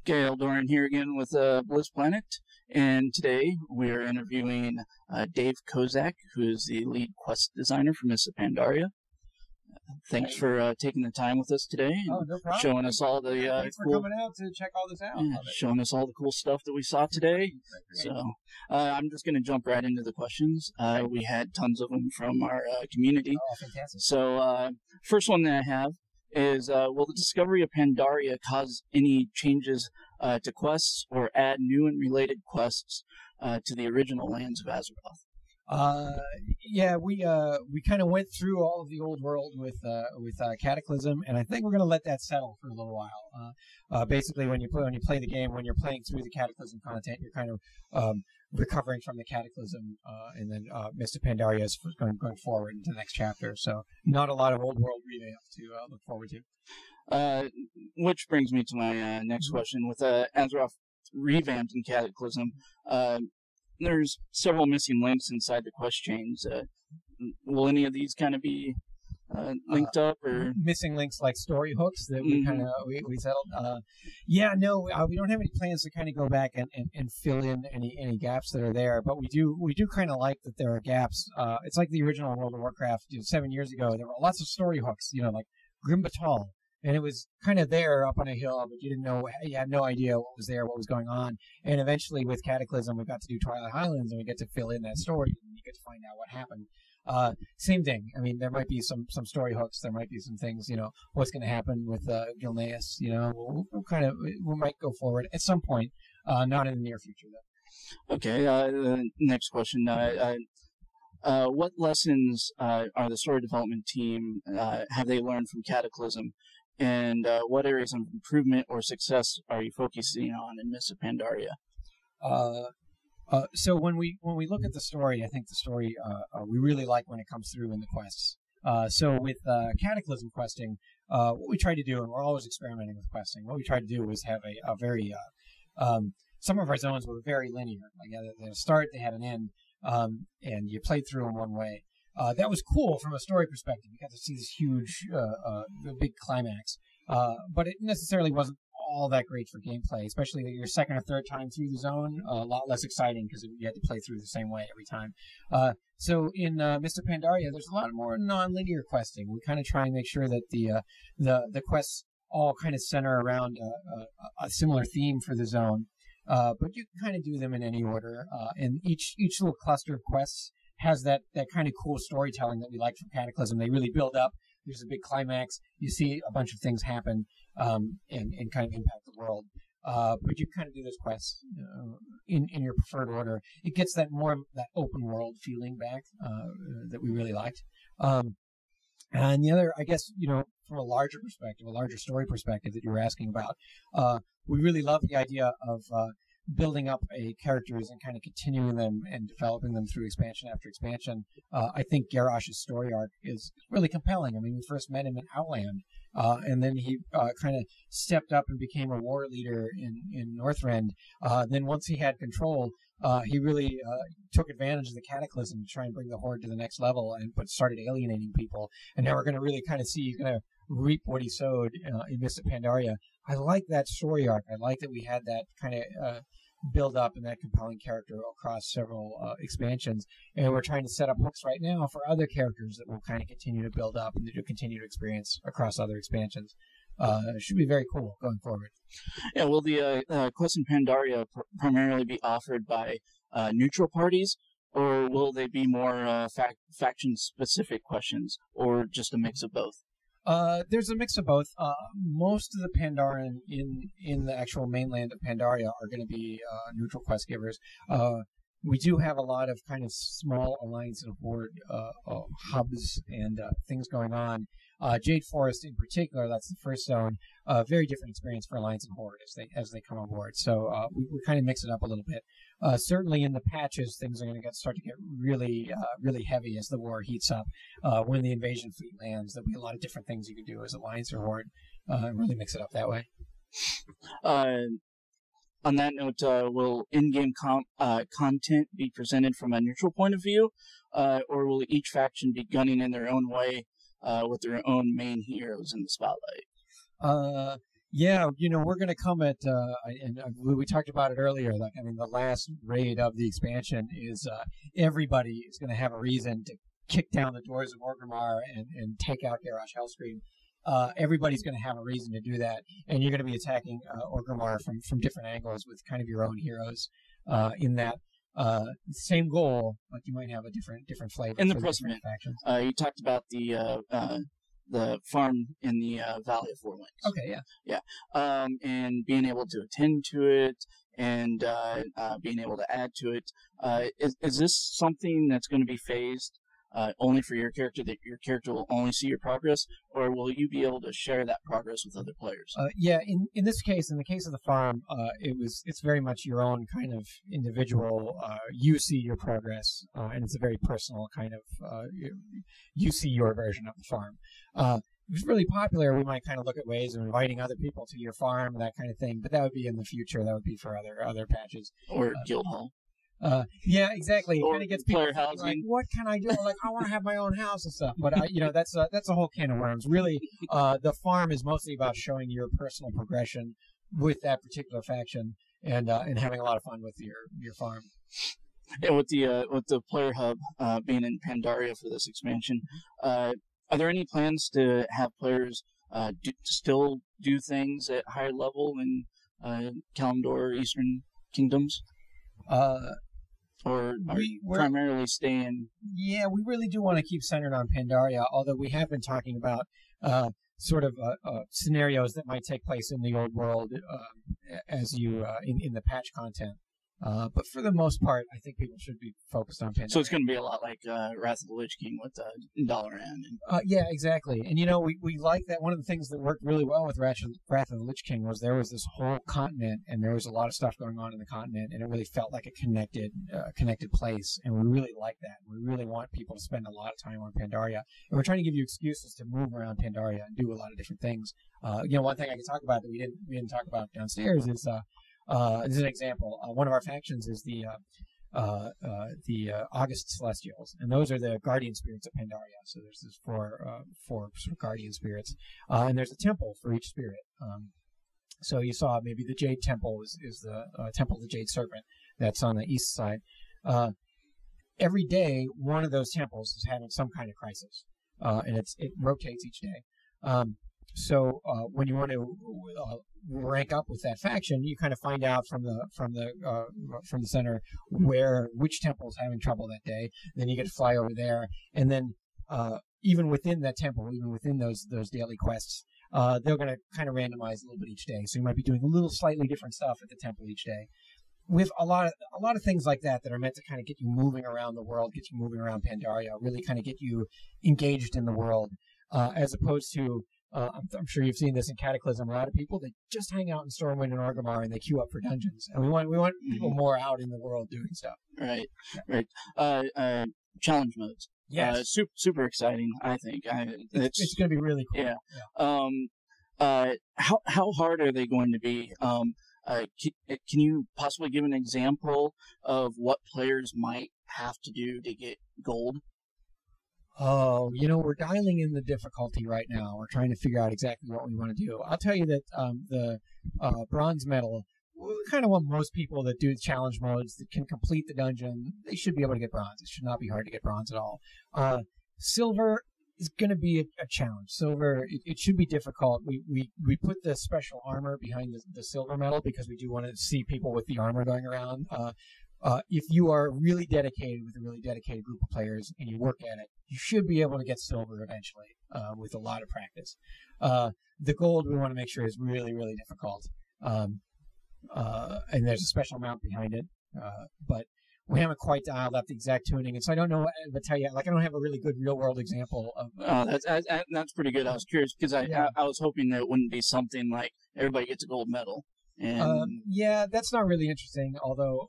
Gail Doran here again with Bliss Planet, and today we are interviewing Dave Kosak, who is the lead quest designer for Mists of Pandaria. Thanks for taking the time with us today and no problem. Showing us all the Thanks for coming out to check all this out. showing us all the cool stuff that we saw today. So I'm just going to jump right into the questions. We had tons of them from our community. Oh, fantastic. So first one that I have is, will the discovery of Pandaria cause any changes to quests or add new and related quests to the original lands of Azeroth? Yeah, we kind of went through all of the old world with Cataclysm, and I think we're gonna let that settle for a little while. Basically, when you play the game, when you're playing through the Cataclysm content, you're kind of recovering from the Cataclysm, and then Mists of Pandaria is going forward into the next chapter. So not a lot of old world revamp to look forward to. Which brings me to my next question. With Azeroth revamped in Cataclysm, there's several missing links inside the quest chains. Will any of these kind of be linked up, or missing links like story hooks that we kind of we settled? We don't have any plans to kind of go back and fill in any gaps that are there, but we do kind of like that there are gaps. It's like the original World of Warcraft 7 years ago. There were lots of story hooks, like Grim Batal. And it was kind of there up on a hill, but you had no idea what was there, what was going on. And eventually with Cataclysm, we got to do Twilight Highlands, and we get to fill in that story, and you get to find out what happened. Same thing. I mean, there might be some story hooks. There might be some things, what's going to happen with Gilneas. We might go forward at some point, not in the near future, though. Okay, the next question. What lessons are the story development team, have they learned from Cataclysm? And what areas of improvement or success are you focusing on in Mists of Pandaria? So when we look at the story, I think the story we really like when it comes through in the quests. So with Cataclysm questing, what we try to do, and we're always experimenting with questing, what we try to do is have a very some of our zones were very linear. Like they had a start, they had an end, and you played through them one way. That was cool from a story perspective. You got to see this huge, big climax. But it necessarily wasn't all that great for gameplay, especially your second or third time through the zone. A lot less exciting because you had to play through the same way every time. So in Mists of Pandaria, there's a lot more non-linear questing. We kind of try and make sure that the quests all kind of center around a similar theme for the zone. But you can kind of do them in any order. And each little cluster of quests has that kind of cool storytelling that we like from Cataclysm. They really build up. There's a big climax. You see a bunch of things happen and kind of impact the world. But you kind of do those quests in your preferred order. It gets that open world feeling back that we really liked. And the other, I guess, from a larger perspective, a larger story perspective that you were asking about, we really love the idea of building up characters and kind of continuing them and developing them through expansion after expansion. I think Garrosh's story arc is really compelling. I mean, we first met him in Outland, and then he kind of stepped up and became a war leader in Northrend. Then once he had control, he really took advantage of the Cataclysm to try and bring the Horde to the next level and started alienating people. And now we're going to really kind of see he's going to reap what he sowed in Mists of Pandaria. I like that story arc. I like that we had that kind of build up and that compelling character across several expansions. And we're trying to set up hooks right now for other characters that will kind of continue to build up and to continue to experience across other expansions. It should be very cool going forward. Yeah, will the quests in Pandaria primarily be offered by neutral parties, or will they be more faction-specific questions, or just a mix of both? There's a mix of both. Most of the Pandaren in the actual mainland of Pandaria are going to be neutral quest givers. We do have a lot of kind of small Alliance and Horde hubs and things going on. Jade Forest in particular, that's the first zone, very different experience for Alliance and Horde as they come on board. So we kind of mix it up a little bit. Certainly in the patches, things are going to start to get really heavy as the war heats up. When the invasion fleet lands, there'll be a lot of different things you can do as Alliance or Horde, and really mix it up that way. On that note, will in-game content be presented from a neutral point of view, or will each faction be gunning in their own way with their own main heroes in the spotlight? Yeah, we're going to come at, and we talked about it earlier. Like, I mean, the last raid of the expansion is everybody is going to have a reason to kick down the doors of Orgrimmar and take out Garrosh Hellscream. Everybody's going to have a reason to do that, and you're going to be attacking Orgrimmar from different angles with kind of your own heroes in that same goal, but you might have a different flavor. In the precedent, you talked about the farm in the Valley of Four Winds. Okay, yeah, and being able to attend to it and being able to add to it. Is this something that's going to be phased only for your character, that your character will only see your progress, or will you be able to share that progress with other players? Yeah, in this case, in the case of the farm, it's very much your own kind of individual. You see your progress, and it's a very personal kind of. You see your version of the farm. If it's really popular, we might kind of look at ways of inviting other people to your farm, that kind of thing. But that would be in the future. That would be for other patches. Or guild hall. Yeah, exactly. It Or kind of gets people housing. like, what can I do? Like, I want to have my own house and stuff. But that's a whole can of worms. Really, the farm is mostly about showing your personal progression with that particular faction and having a lot of fun with your farm. And with the player hub being in Pandaria for this expansion, are there any plans to have players still do things at higher level in Kalimdor Eastern Kingdoms? Or we're primarily staying? Yeah, we really do want to keep centered on Pandaria, although we have been talking about sort of scenarios that might take place in the old world as you in the patch content. But for the most part, I think people should be focused on Pandaria. So it's going to be a lot like Wrath of the Lich King with Dalaran. Yeah, exactly. And we like that. One of the things that worked really well with Wrath of the Lich King was there was this whole continent, and there was a lot of stuff going on in the continent, and it really felt like a connected place. And we really like that. We really want people to spend a lot of time on Pandaria, and we're trying to give you excuses to move around Pandaria and do a lot of different things. One thing I can talk about that we didn't talk about downstairs is. As an example, one of our factions is the August Celestials, and those are the guardian spirits of Pandaria. So there's this four sort of guardian spirits, and there's a temple for each spirit. So you saw maybe the Jade Temple is the Temple of the Jade Serpent that's on the east side. Every day, one of those temples is having some kind of crisis, and it rotates each day. So when you want to rank up with that faction, you kind of find out from the center which temple is having trouble that day. Then you get to fly over there, and then even within that temple, even within those daily quests, they're going to kind of randomize a little bit each day. So you might be doing a little slightly different stuff at the temple each day. With a lot of things like that are meant to kind of get you moving around the world, get you moving around Pandaria, really kind of get you engaged in the world, as opposed to. I'm sure you've seen this in Cataclysm. A lot of people, they just hang out in Stormwind and Orgrimmar and they queue up for dungeons. And we want people more out in the world doing stuff. Right, yeah. Right. Challenge modes. Yes. Super exciting, I think. It's going to be really cool. Yeah. How hard are they going to be? Can you possibly give an example of what players might have to do to get gold? Oh, we're dialing in the difficulty right now. We're trying to figure out exactly what we want to do. I'll tell you that the bronze medal, we kind of want most people that do challenge modes that can complete the dungeon, they should be able to get bronze. It should not be hard to get bronze at all. Silver is going to be a challenge. Silver, it should be difficult. We put the special armor behind the silver medal because we do want to see people with the armor going around. If you are really dedicated with a really dedicated group of players and you work at it, you should be able to get silver eventually with a lot of practice. The gold we want to make sure is really, really difficult. And there's a special amount behind it. But we haven't quite dialed up the exact tuning. And so I don't know what to tell you. Like, I don't have a really good real-world example of... that's pretty good. I was curious because I was hoping that it wouldn't be something like everybody gets a gold medal. Yeah, that's not really interesting. Although,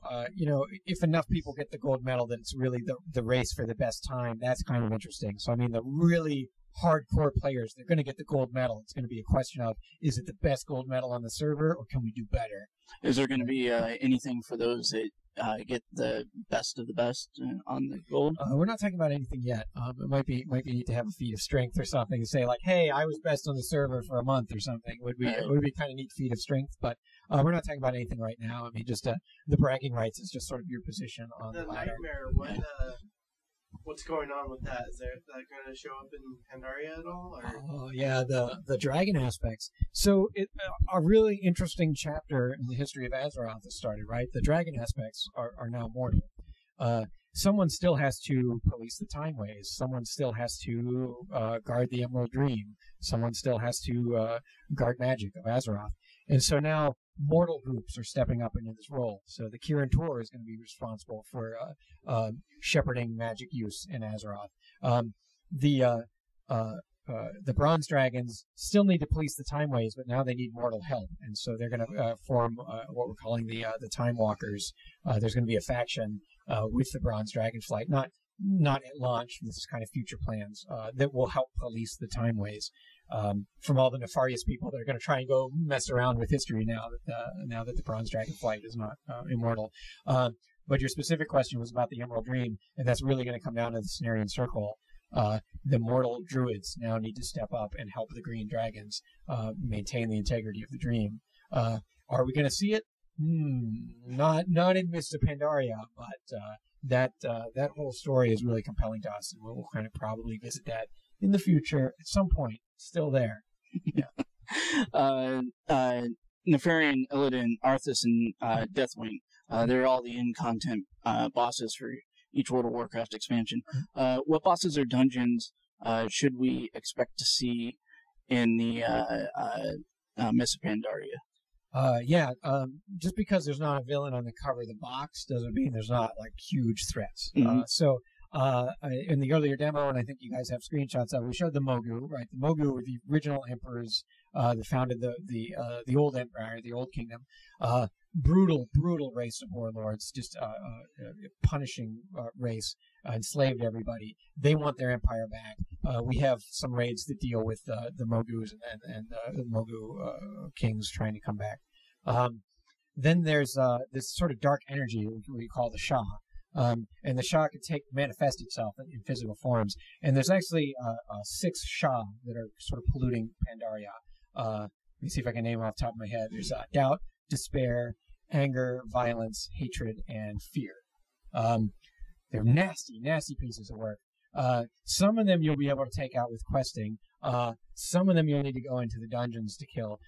if enough people get the gold medal, then it's really the race for the best time. That's kind of interesting. So, I mean, the really hardcore players, they're going to get the gold medal. It's going to be a question of, is it the best gold medal on the server, or can we do better? Is there going to be anything for those that get the best of the best on the gold? We're not talking about anything yet. It might be need to have a feat of strength or something to say like, hey, I was best on the server for a month or something. Would be kind of neat feat of strength, but we're not talking about anything right now. I mean, just the bragging rights is just sort of your position on the ladder. Nightmare. What's going on with that? Is that going to show up in Pandaria at all? Oh yeah, the dragon aspects. So a really interesting chapter in the history of Azeroth has started. Right, the dragon aspects are now mortal. Someone still has to police the time ways. Someone still has to guard the Emerald Dream. Someone still has to guard magic of Azeroth. And so now mortal groups are stepping up into this role. So the Kirin Tor is going to be responsible for shepherding magic use in Azeroth. The Bronze Dragons still need to police the Time Ways, but now they need mortal help, and so they're going to form what we're calling the Time Walkers. There's going to be a faction with the Bronze Dragonflight, not at launch. This is kind of future plans that will help police the Time Ways from all the nefarious people that are going to try and go mess around with history now that the Bronze Dragonflight is not immortal. But your specific question was about the Emerald Dream, and that's really going to come down to the Cenarian Circle. The mortal druids now need to step up and help the green dragons maintain the integrity of the dream. Are we going to see it? Not in Mists of Pandaria, but that whole story is really compelling to us, and we'll kind of probably visit that in the future at some point. Still there. Yeah. Nefarian, Illidan, Arthas, and Deathwing. They're all the in-content bosses for each World of Warcraft expansion. What bosses or dungeons should we expect to see in the Mists of Pandaria? Just because there's not a villain on the cover of the box doesn't mean there's not like huge threats. Mm-hmm. In the earlier demo, and I think you guys have screenshots of, we showed the Mogu, right? The Mogu were the original emperors that founded the old empire, the old kingdom. Brutal race of warlords, just punishing race, enslaved everybody. They want their empire back. We have some raids that deal with the Mogus and the Mogu kings trying to come back. Then there's this sort of dark energy we call the Shah. And the Shah can manifest itself in physical forms. And there's actually 6 Shah that are sort of polluting Pandaria. Let me see if I can name them off the top of my head. There's doubt, despair, anger, violence, hatred, and fear. They're nasty pieces of work. Some of them you'll be able to take out with questing. Some of them you'll need to go into the dungeons to kill.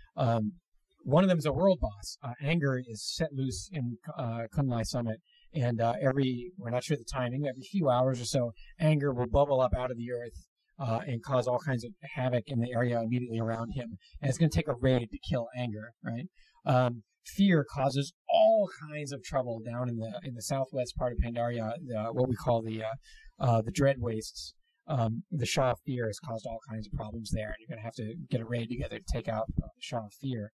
One of them is a world boss. Anger is set loose in Kunlai Summit. And we're not sure the timing, every few hours or so, anger will bubble up out of the earth and cause all kinds of havoc in the area immediately around him. And it's going to take a raid to kill anger, right? Fear causes all kinds of trouble down in the southwest part of Pandaria, what we call the Dread Wastes. The Shah of Fear has caused all kinds of problems there, and you're going to have to get a raid together to take out the Shah of Fear.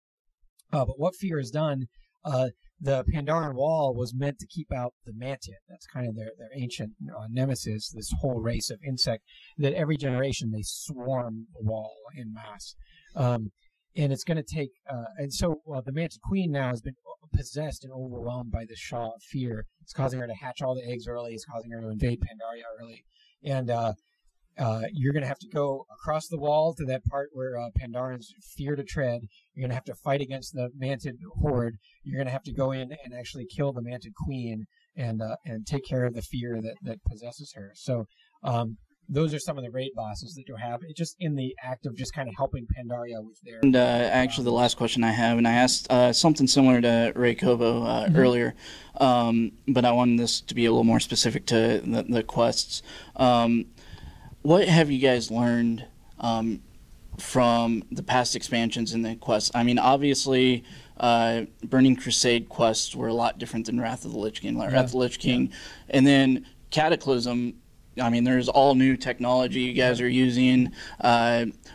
But what Fear has done, the Pandaren Wall was meant to keep out the Mantid. That's kind of their ancient nemesis, this whole race of insect that every generation they swarm the wall in mass. And it's going to take, the Mantid Queen now has been possessed and overwhelmed by the Shah of Fear. It's causing her to hatch all the eggs early. It's causing her to invade Pandaria early. And you're going to have to go across the wall to that part where Pandarans fear to tread. You're going to have to fight against the Mantid horde. You're going to have to go in and actually kill the Mantid Queen and take care of the fear that possesses her. So those are some of the raid bosses that you'll have. It's just in the act of just kind of helping Pandaria with their... And actually the last question I have, and I asked something similar to Ray Kovo earlier, but I wanted this to be a little more specific to the quests. What have you guys learned from the past expansions and the quests? I mean, obviously, Burning Crusade quests were a lot different than Wrath of the Lich King. Wrath of the Lich King. And then Cataclysm, I mean, there's all new technology you guys are using.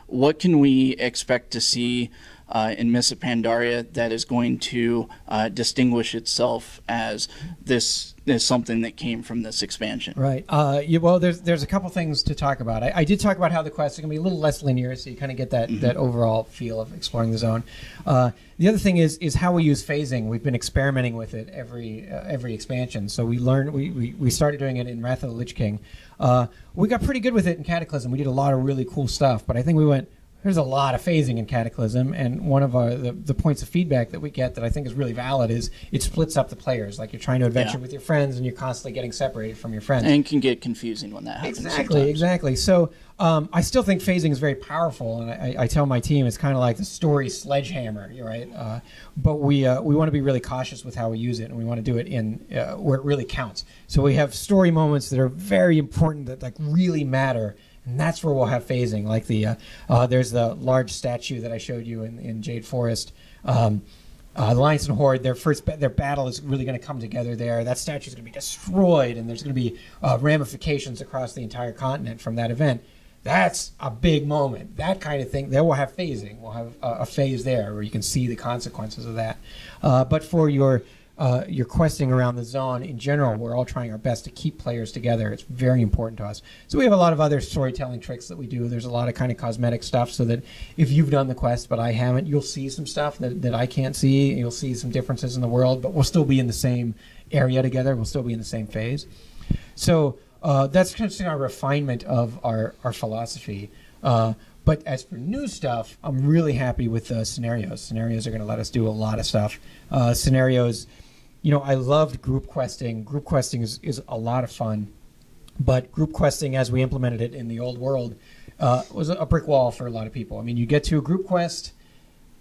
What can we expect to see in Mists of Pandaria that is going to distinguish itself as this is something that came from this expansion? Right. Well, there's a couple things to talk about. I did talk about how the quests are going to be a little less linear, so you kind of get that overall feel of exploring the zone. The other thing is how we use phasing. We've been experimenting with it every expansion. So we started doing it in Wrath of the Lich King. We got pretty good with it in Cataclysm. We did a lot of really cool stuff, but I think there's a lot of phasing in Cataclysm, and one of the points of feedback that we get that I think is really valid is it splits up the players. Like you're trying to adventure with your friends, and you're constantly getting separated from your friends. And it can get confusing when that happens. Exactly. So I still think phasing is very powerful, and I tell my team it's kind of like the story sledgehammer, right? But we want to be really cautious with how we use it, and we want to do it in where it really counts. So we have story moments that are very important that like really matter. And that's where we'll have phasing, like there's the large statue that I showed you in Jade Forest. The Alliance and Horde, their battle is really going to come together there. That statue is going to be destroyed, and there's going to be ramifications across the entire continent from that event. That's a big moment. That kind of thing. There we'll have phasing. We'll have a phase there where you can see the consequences of that. But for your questing around the zone in general, we're all trying our best to keep players together. It's very important to us. So we have a lot of other storytelling tricks that we do. There's a lot of kind of cosmetic stuff so that if you've done the quest but I haven't, you'll see some stuff that I can't see. You'll see some differences in the world, but we'll still be in the same area together. We'll still be in the same phase. So that's kind of our refinement of our philosophy. But as for new stuff, I'm really happy with scenarios. Scenarios are going to let us do a lot of stuff. Scenarios... I loved group questing. Group questing is a lot of fun, but group questing as we implemented it in the old world was a brick wall for a lot of people. I mean, you get to a group quest,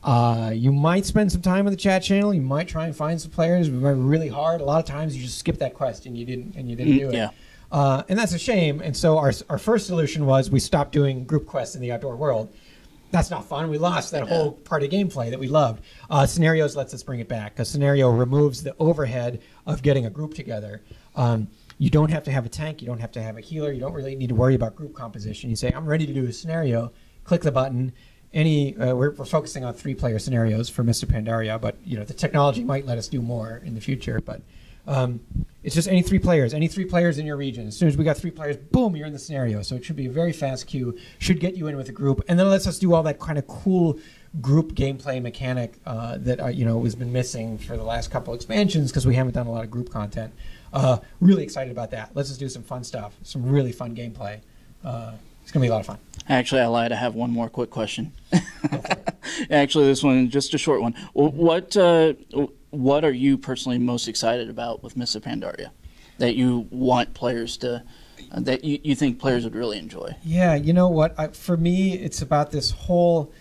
you might spend some time in the chat channel, you might try and find some players, but really hard. A lot of times you just skip that quest and you didn't do it. Yeah. And that's a shame. And so our first solution was we stopped doing group quests in the outdoor world. That's not fun. We lost that whole part of gameplay that we loved. Scenarios lets us bring it back. A scenario removes the overhead of getting a group together. You don't have to have a tank. You don't have to have a healer. You don't really need to worry about group composition. You say, I'm ready to do a scenario. Click the button. We're focusing on 3-player scenarios for Mists of Pandaria, but the technology might let us do more in the future. But it's just any 3 players in your region. As soon as we got 3 players, boom, you're in the scenario. So it should be a very fast queue, should get you in with a group, and then it lets us do all that kind of cool group gameplay mechanic that has been missing for the last couple expansions because we haven't done a lot of group content. Really excited about that. Let's just do some fun stuff, some really fun gameplay. It's going to be a lot of fun. Actually, I lied. I have one more quick question. Actually, this one, just a short one. What are you personally most excited about with Mists of Pandaria that you want players to, that you think players would really enjoy? Yeah, you know what? For me, it's about this whole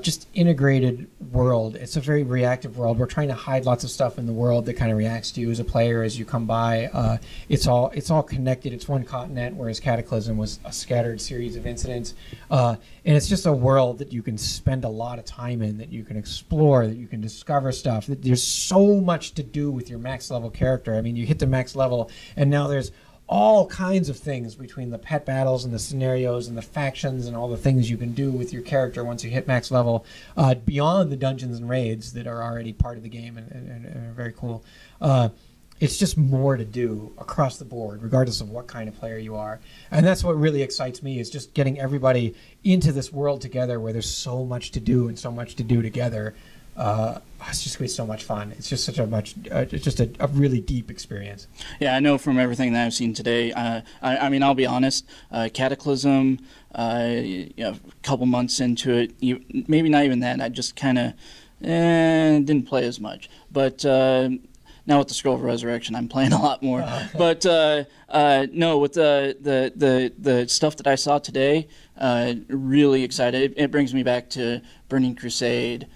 just integrated world. It's a very reactive world. We're trying to hide lots of stuff in the world that kind of reacts to you as a player as you come by. It's all connected. It's one continent, whereas Cataclysm was a scattered series of incidents. And it's just a world that you can spend a lot of time in, that you can explore, that you can discover stuff. There's so much to do with your max level character. I mean, you hit the max level, and now there's all kinds of things between the pet battles and the scenarios and the factions and all the things you can do with your character once you hit max level, beyond the dungeons and raids that are already part of the game and are very cool. It's just more to do across the board, regardless of what kind of player you are. And that's what really excites me, is just getting everybody into this world together where there's so much to do and so much to do together. It's just going to be so much fun. It's just a really deep experience. Yeah, I know from everything that I've seen today. I mean, I'll be honest. Cataclysm, a couple months into it, maybe not even that. I just kind of didn't play as much. But now with the Scroll of Resurrection, I'm playing a lot more. But no, with the stuff that I saw today, really excited. It brings me back to Burning Crusade,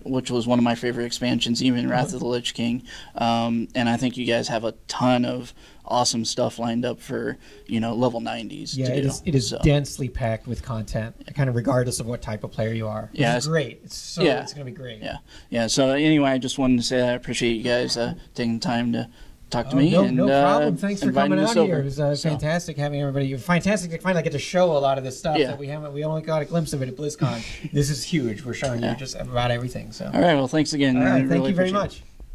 which was one of my favorite expansions, even Wrath of the Lich King. And I think you guys have a ton of awesome stuff lined up for level 90s. Yeah, it is densely packed with content, kind of regardless of what type of player you are. It's great. It's going to be great. Yeah. So anyway, I just wanted to say that I appreciate you guys taking the time to talk to me. No problem. Thanks for coming out here. It was fantastic having everybody. Fantastic to finally get to show a lot of this stuff that we haven't. We only got a glimpse of it at BlizzCon. This is huge. We're showing you just about everything. So. All right. Well, thanks again. All right. Thank really you very much.